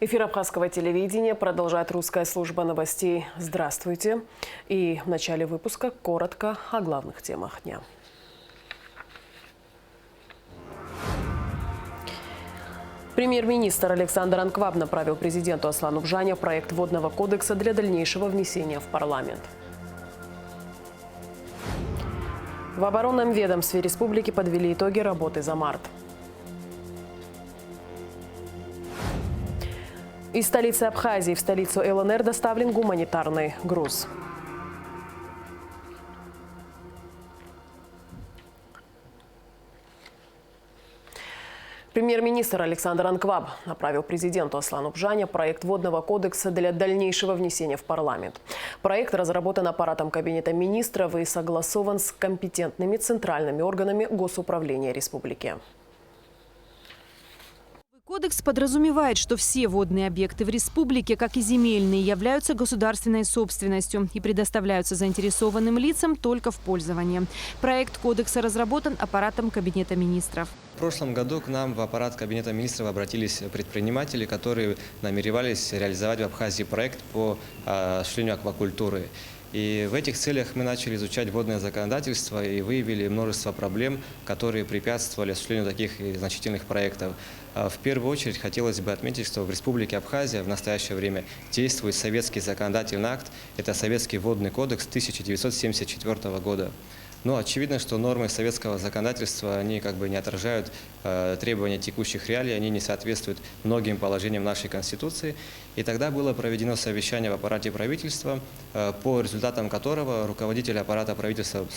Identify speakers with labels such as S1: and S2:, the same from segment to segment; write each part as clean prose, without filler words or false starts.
S1: Эфир Абхазского телевидения продолжает русская служба новостей. Здравствуйте. И в начале выпуска коротко о главных темах дня. Премьер-министр Александр Анкваб направил президенту Аслану Бжане проект водного кодекса для дальнейшего внесения в парламент. В оборонном ведомстве республики подвели итоги работы за март. Из столицы Абхазии в столицу ЛНР доставлен гуманитарный груз. Премьер-министр Александр Анкваб направил президенту Аслану Бжане проект водного кодекса для дальнейшего внесения в парламент. Проект разработан аппаратом Кабинета министров и согласован с компетентными центральными органами госуправления республики.
S2: Кодекс подразумевает, что все водные объекты в республике, как и земельные, являются государственной собственностью и предоставляются заинтересованным лицам только в пользование. Проект кодекса разработан аппаратом Кабинета министров.
S3: В прошлом году к нам в аппарат Кабинета министров обратились предприниматели, которые намеревались реализовать в Абхазии проект по осуществлению аквакультуры. И в этих целях мы начали изучать водное законодательство и выявили множество проблем, которые препятствовали осуществлению таких значительных проектов. В первую очередь хотелось бы отметить, что в Республике Абхазия в настоящее время действует советский законодательный акт. Это Советский водный кодекс 1974 года. Но очевидно, что нормы советского законодательства, они не отражают требования текущих реалий, они не соответствуют многим положениям нашей Конституции. И тогда было проведено совещание в аппарате правительства, по результатам которого руководитель аппарата правительства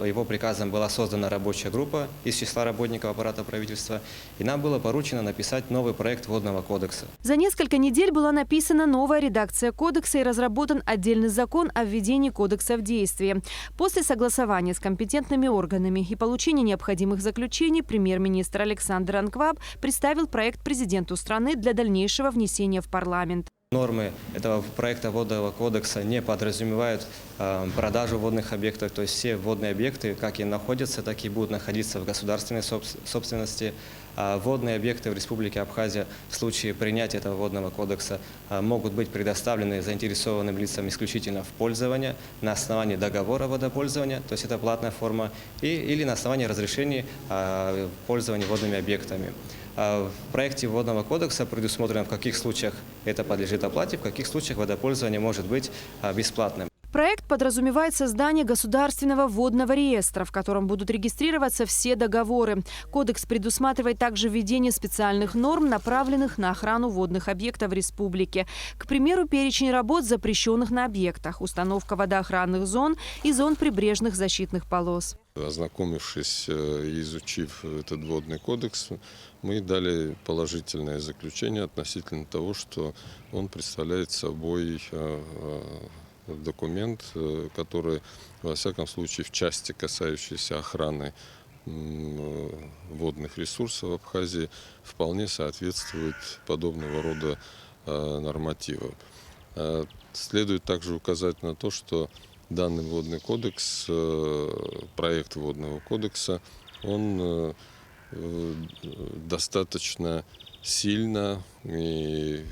S3: его приказом была создана рабочая группа из числа работников аппарата правительства, и нам было поручено написать новый проект водного кодекса.
S2: За несколько недель была написана новая редакция кодекса и разработан отдельный закон о введении кодекса в действие. После согласования с компетентными органами и получения необходимых заключений премьер-министр Александр Анкваб представил проект президенту страны для дальнейшего внесения в парламент.
S3: Нормы этого проекта водного кодекса не подразумевают продажу водных объектов, то есть все водные объекты как и находятся, так и будут находиться в государственной собственности. Водные объекты в Республике Абхазия в случае принятия этого водного кодекса могут быть предоставлены заинтересованным лицам исключительно в пользование на основании договора водопользования, то есть это платная форма, или на основании разрешений пользования водными объектами. В проекте водного кодекса предусмотрено, в каких случаях это подлежит оплате, в каких случаях водопользование может быть бесплатным.
S2: Проект подразумевает создание государственного водного реестра, в котором будут регистрироваться все договоры. Кодекс предусматривает также введение специальных норм, направленных на охрану водных объектов в республике. К примеру, перечень работ, запрещенных на объектах, установка водоохранных зон и зон прибрежных защитных полос.
S4: Ознакомившись и изучив этот водный кодекс, мы дали положительное заключение относительно того, что он представляет собой документ, который, во всяком случае, в части, касающейся охраны водных ресурсов в Абхазии, вполне соответствует подобного рода нормативам. Следует также указать на то, что данный водный кодекс, проект водного кодекса, он достаточно сильно и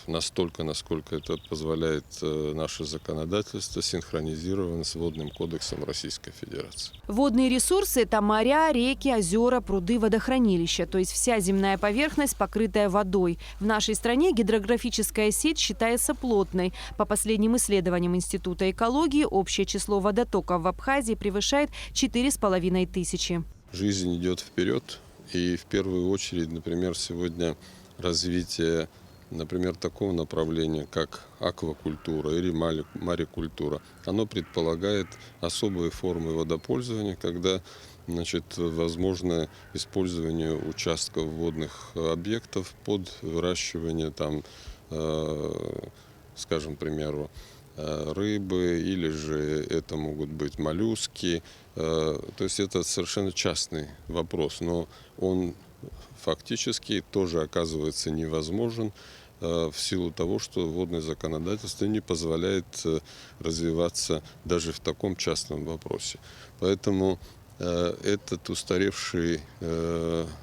S4: настолько, насколько это позволяет наше законодательство, синхронизировано с водным кодексом Российской Федерации.
S2: Водные ресурсы – это моря, реки, озера, пруды, водохранилища, то есть вся земная поверхность, покрытая водой. В нашей стране гидрографическая сеть считается плотной. По последним исследованиям Института экологии, общее число водотоков в Абхазии превышает 4500.
S4: Жизнь идет вперед. И в первую очередь, например, сегодня развитие, такого направления, как аквакультура или марикультура, оно предполагает особые формы водопользования, когда возможно использование участков водных объектов под выращивание, скажем, к примеру, рыбы, или же это могут быть моллюски. То есть это совершенно частный вопрос, но он фактически тоже оказывается невозможен в силу того, что водное законодательство не позволяет развиваться даже в таком частном вопросе. Поэтому этот устаревший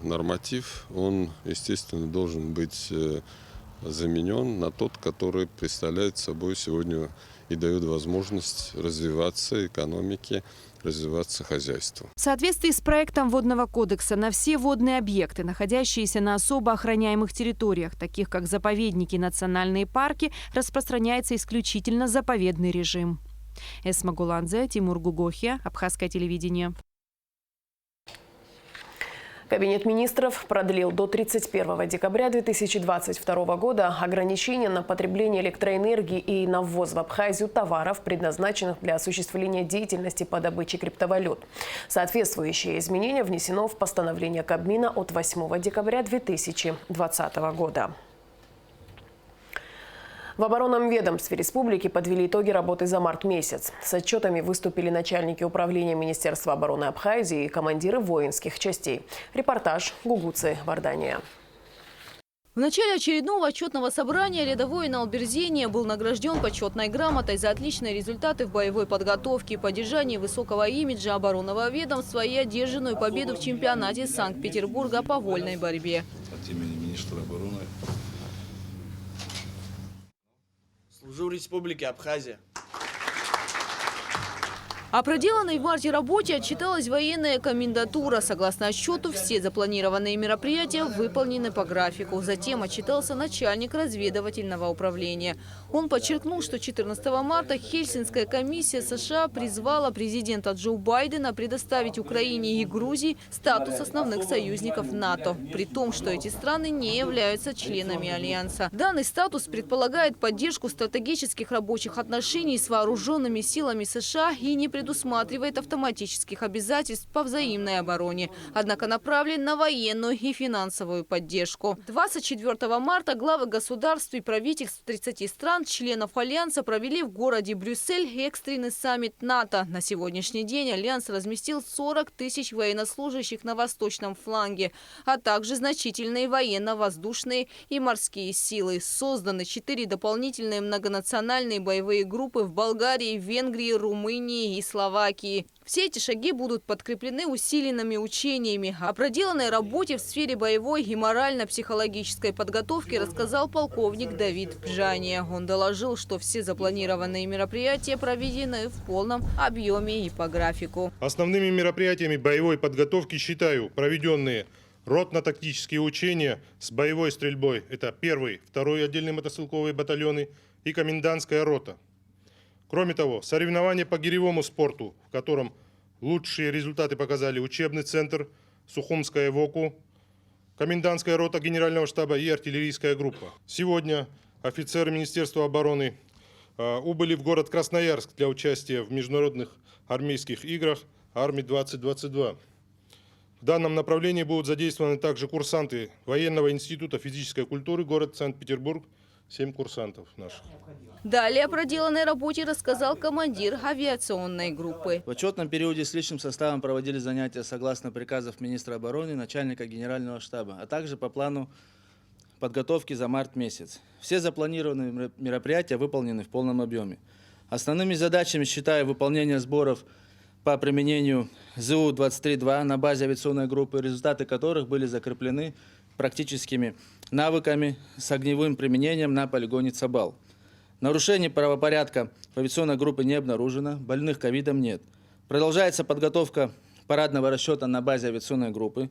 S4: норматив, он, естественно, должен быть заменен на тот, который представляет собой сегодня и дает возможность развиваться экономике, развиваться хозяйству.
S2: В соответствии с проектом Водного кодекса на все водные объекты, находящиеся на особо охраняемых территориях, таких как заповедники и национальные парки, распространяется исключительно заповедный режим. Эсма Гуландзе, Тимур Гугохия, Абхазское телевидение.
S1: Кабинет министров продлил до 31 декабря 2022 года ограничения на потребление электроэнергии и на ввоз в Абхазию товаров, предназначенных для осуществления деятельности по добыче криптовалют. Соответствующее изменение внесено в постановление Кабмина от 8 декабря 2020 года. В оборонном ведомстве республики подвели итоги работы за март месяц. С отчетами выступили начальники управления Министерства обороны Абхазии и командиры воинских частей. Репортаж Гугуцы, Вардания.
S5: В начале очередного отчетного собрания рядовой Налберзения был награжден почетной грамотой за отличные результаты в боевой подготовке и поддержании высокого имиджа оборонного ведомства и одержанную победу в чемпионате Санкт-Петербурга по вольной борьбе.
S6: От имени министра обороны.
S7: Служу Республике Абхазия.
S5: О проделанной в марте работе отчиталась военная комендатура. Согласно отчету, все запланированные мероприятия выполнены по графику. Затем отчитался начальник разведывательного управления. Он подчеркнул, что 14 марта Хельсинская комиссия США призвала президента Джо Байдена предоставить Украине и Грузии статус основных союзников НАТО, при том, что эти страны не являются членами Альянса. Данный статус предполагает поддержку стратегических рабочих отношений с вооруженными силами США и не предусматривает автоматических обязательств по взаимной обороне, однако направлен на военную и финансовую поддержку. 24 марта главы государств и правительств 30 стран, членов Альянса, провели в городе Брюссель экстренный саммит НАТО. На сегодняшний день Альянс разместил 40 тысяч военнослужащих на восточном фланге, а также значительные военно-воздушные и морские силы. Созданы 4 дополнительные многонациональные боевые группы в Болгарии, Венгрии, Румынии и Словакии. Все эти шаги будут подкреплены усиленными учениями. О проделанной работе в сфере боевой и морально-психологической подготовки рассказал полковник Давид Бжания. Он доложил, что все запланированные мероприятия проведены в полном объеме и по графику.
S8: Основными мероприятиями боевой подготовки считаю проведенные ротно-тактические учения с боевой стрельбой. Это 1-й, 2-й отдельные мотострелковые батальоны и комендантская рота. Кроме того, соревнования по гиревому спорту, в котором лучшие результаты показали учебный центр, Сухумская ВОКУ, комендантская рота Генерального штаба и артиллерийская группа. Сегодня офицеры Министерства обороны убыли в город Красноярск для участия в международных армейских играх Армии-2022. В данном направлении будут задействованы также курсанты Военного института физической культуры, город Санкт-Петербург, 7 курсантов наших.
S5: Далее о проделанной работе рассказал командир авиационной группы.
S7: В отчетном периоде с личным составом проводили занятия согласно приказов министра обороны и начальника генерального штаба, а также по плану подготовки за март месяц. Все запланированные мероприятия выполнены в полном объеме. Основными задачами считаю выполнение сборов по применению ЗУ-23-2 на базе авиационной группы, результаты которых были закреплены практическими навыками с огневым применением на полигоне Цабал. Нарушений правопорядка в авиационной группе не обнаружено, больных ковидом нет. Продолжается подготовка парадного расчета на базе авиационной группы.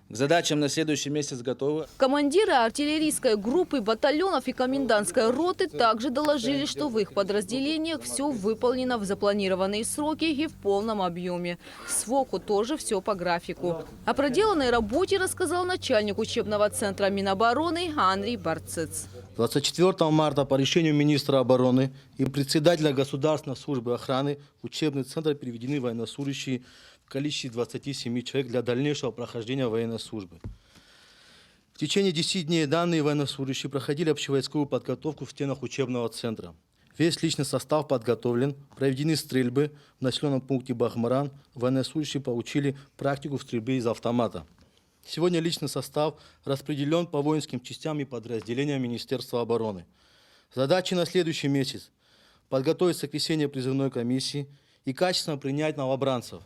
S7: К задачам на следующий месяц готовы.
S5: Командиры артиллерийской группы, батальонов и комендантской роты также доложили, что в их подразделениях все выполнено в запланированные сроки и в полном объеме. В ВОКу тоже все по графику. О проделанной работе рассказал начальник учебного центра Минобороны Андрей Барцец.
S9: 24 марта по решению министра обороны и председателя Государственной службы охраны в учебный центр переведены военнослужащие в количестве 27 человек для дальнейшего прохождения военной службы. В течение 10 дней данные военнослужащие проходили общевойсковую подготовку в стенах учебного центра. Весь личный состав подготовлен, проведены стрельбы в населенном пункте Бахмаран. Военнослужащие получили практику в стрельбе из автомата. Сегодня личный состав распределен по воинским частям и подразделениям Министерства обороны. Задачи на следующий месяц – подготовить сокращение призывной комиссии и качественно принять новобранцев.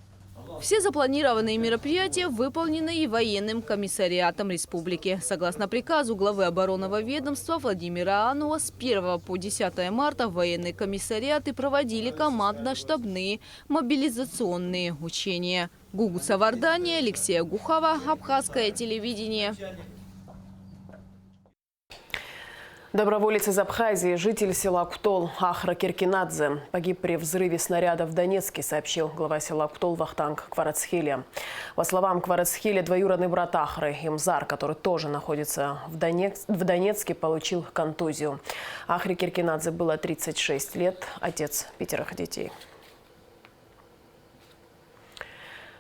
S5: Все запланированные мероприятия выполнены и военным комиссариатом республики. Согласно приказу главы оборонного ведомства Владимира Ануа, с 1 по 10 марта военные комиссариаты проводили командно-штабные мобилизационные учения. Гугу Савардания, Алексея Гухава, Абхазское телевидение.
S1: Доброволец из Абхазии, житель села Ктол Ахра Киркинадзе, погиб при взрыве снаряда в Донецке, сообщил глава села Ктол Вахтанг Кварацхелия. По словам Кварацхелия, двоюродный брат Ахры Имзар, который тоже находится в Донецке, получил контузию. Ахре Киркинадзе было 36 лет, отец 5 детей.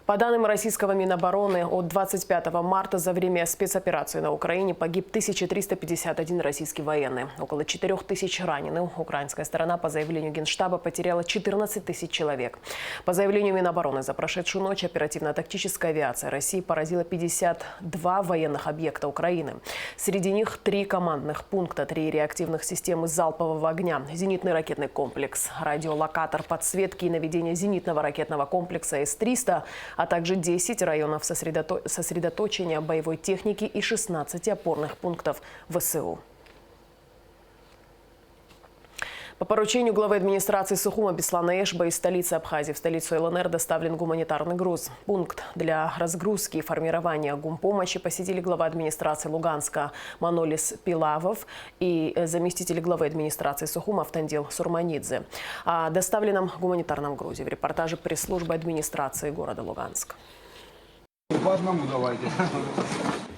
S1: По данным российского Минобороны, от 25 марта за время спецоперации на Украине погиб 1351 российский военный. Около 4000 раненых. Украинская сторона по заявлению Генштаба потеряла 14 тысяч человек. По заявлению Минобороны, за прошедшую ночь оперативно-тактическая авиация России поразила 52 военных объекта Украины. Среди них 3 командных пункта, 3 реактивных системы залпового огня, зенитный ракетный комплекс, радиолокатор подсветки и наведения зенитного ракетного комплекса С-300, а также 10 районов сосредоточения боевой техники и 16 опорных пунктов ВСУ. По поручению главы администрации Сухума Беслана Эшба из столицы Абхазии в столицу ЛНР доставлен гуманитарный груз. Пункт для разгрузки и формирования гумпомощи посетили глава администрации Луганска Манолис Пилавов и заместитель главы администрации Сухума Автандил Сурманидзе. О доставленном гуманитарном грузе в репортаже пресс-службы администрации города Луганск.
S10: По одному давайте.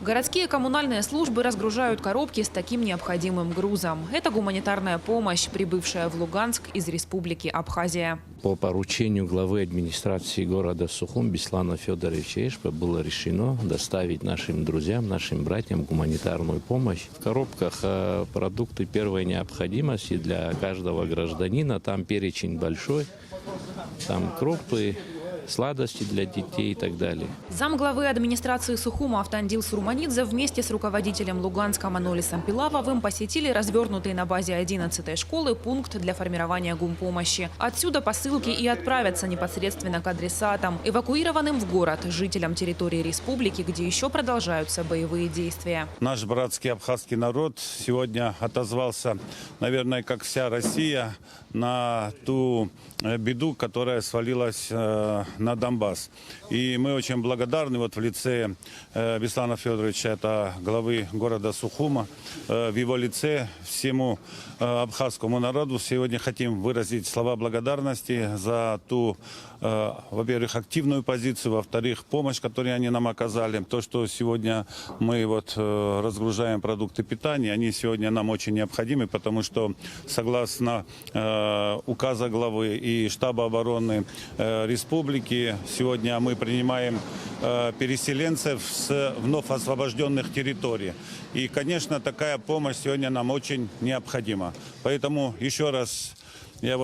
S2: Городские коммунальные службы разгружают коробки с таким необходимым грузом. Это гуманитарная помощь, прибывшая в Луганск из Республики Абхазия.
S11: По поручению главы администрации города Сухум Беслана Федоровича Эшба было решено доставить нашим друзьям, нашим братьям гуманитарную помощь. В коробках продукты первой необходимости для каждого гражданина. Там перечень большой, там крупы, сладости для детей и так далее.
S2: Замглавы администрации Сухума Автандил Сурманидзе вместе с руководителем Луганска Манолисом Пилавовым посетили развернутый на базе 11-й школы пункт для формирования гумпомощи. Отсюда посылки и отправятся непосредственно к адресатам, эвакуированным в город, жителям территории республики, где еще продолжаются боевые действия.
S12: Наш братский абхазский народ сегодня отозвался, наверное, как вся Россия, на ту беду, которая свалилась на Донбасс. И мы очень благодарны в лице Беслана Федоровича, это главы города Сухума, в его лице всему абхазскому народу сегодня хотим выразить слова благодарности за ту, во-первых, активную позицию, во-вторых, помощь, которую они нам оказали. То, что сегодня мы разгружаем продукты питания, они сегодня нам очень необходимы, потому что согласно указа главы и штаба обороны республики, сегодня мы принимаем переселенцев с вновь освобожденных территорий. И, конечно, такая помощь сегодня нам очень необходима. Поэтому еще раз я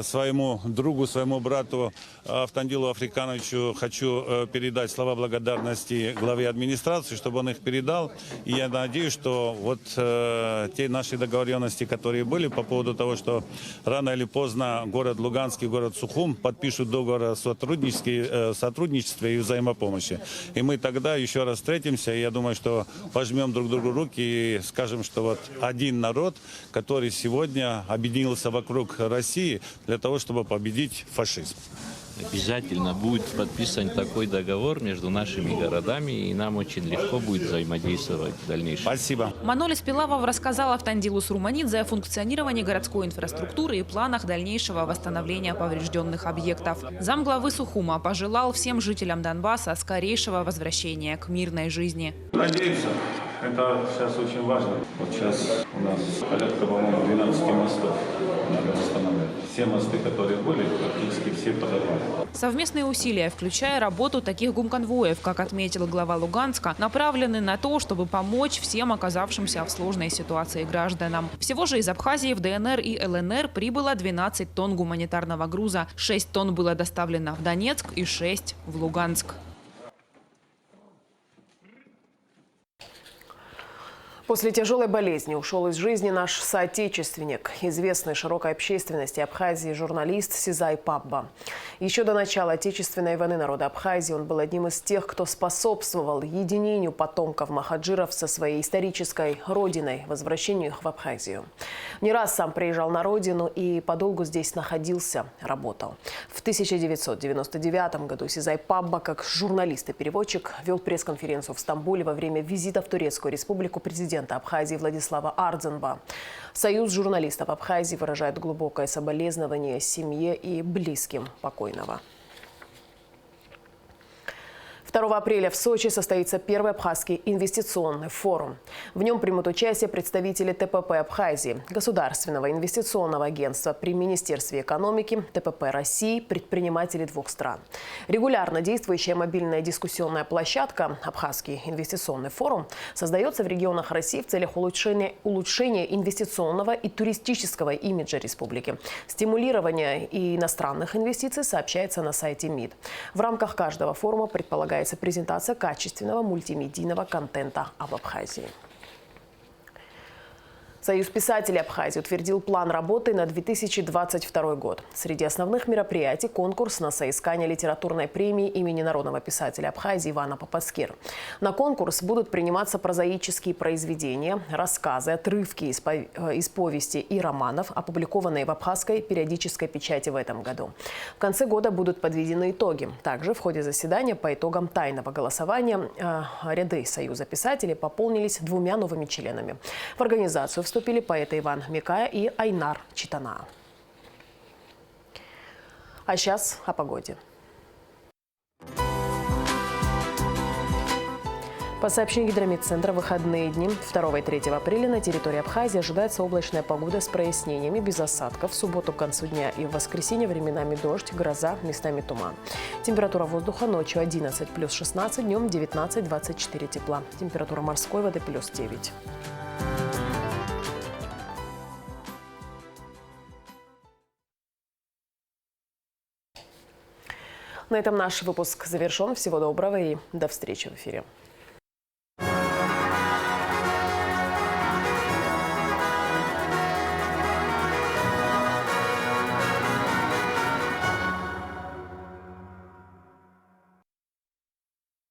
S12: своему другу, своему брату Автандилу Африкановичу хочу передать слова благодарности главе администрации, чтобы он их передал. И я надеюсь, что те наши договоренности, которые были по поводу того, что рано или поздно город Луганск и город Сухум подпишут договор о сотрудничестве и взаимопомощи. И мы тогда еще раз встретимся, и я думаю, что пожмем друг другу руки и скажем, что один народ, который сегодня объединился вокруг России для того, чтобы победить фашизм.
S11: Обязательно будет подписан такой договор между нашими городами, и нам очень легко будет взаимодействовать в дальнейшем.
S12: Спасибо.
S2: Манолис Пилавов рассказал Автандилу Сурманидзе о функционировании городской инфраструктуры и планах дальнейшего восстановления поврежденных объектов. Замглавы Сухума пожелал всем жителям Донбасса скорейшего возвращения к мирной жизни.
S12: Надеемся, это сейчас очень важно. Сейчас у нас порядка, по-моему, 12 мостов надо восстанавливать. Все мосты, которые были, практически все подорвали.
S2: Совместные усилия, включая работу таких гумконвоев, как отметил глава Луганска, направлены на то, чтобы помочь всем оказавшимся в сложной ситуации гражданам. Всего же из Абхазии в ДНР и ЛНР прибыло 12 тонн гуманитарного груза. 6 тонн было доставлено в Донецк и 6 в Луганск.
S1: После тяжелой болезни ушел из жизни наш соотечественник, известный широкой общественности Абхазии журналист Сизай Пабба. Еще до начала Отечественной войны народа Абхазии он был одним из тех, кто способствовал единению потомков махаджиров со своей исторической родиной, возвращению их в Абхазию. Не раз сам приезжал на родину и подолгу здесь находился, работал. В 1999 году Сизай Пабба, как журналист и переводчик, вел пресс-конференцию в Стамбуле во время визита в Турецкую республику президента Абхазии Владислава Ардзенба. Союз журналистов Абхазии выражает глубокое соболезнование семье и близким покойного. 2 апреля в Сочи состоится первый абхазский инвестиционный форум. В нем примут участие представители ТПП Абхазии, Государственного инвестиционного агентства при Министерстве экономики, ТПП России, предприниматели двух стран. Регулярно действующая мобильная дискуссионная площадка «Абхазский инвестиционный форум» создается в регионах России в целях улучшения инвестиционного и туристического имиджа республики. Стимулирование и иностранных инвестиций сообщается на сайте МИД. В рамках каждого форума предполагается презентация качественного мультимедийного контента об Абхазии. Союз писателей Абхазии утвердил план работы на 2022 год. Среди основных мероприятий – конкурс на соискание литературной премии имени народного писателя Абхазии Ивана Папаскир. На конкурс будут приниматься прозаические произведения, рассказы, отрывки из повести и романов, опубликованные в абхазской периодической печати в этом году. В конце года будут подведены итоги. Также в ходе заседания по итогам тайного голосования ряды Союза писателей пополнились 2 новыми членами. В организацию вступили поэты Иван Микая и Айнар Читана. А сейчас о погоде. По сообщению Гидрометцентра, в выходные дни 2 и 3 апреля на территории Абхазии ожидается облачная погода с прояснениями, без осадков. В субботу к концу дня и в воскресенье временами дождь, гроза, местами туман. Температура воздуха ночью 11 плюс 16, днем 19-24 тепла. Температура морской воды плюс 9. На этом наш выпуск завершен. Всего доброго и до встречи в эфире.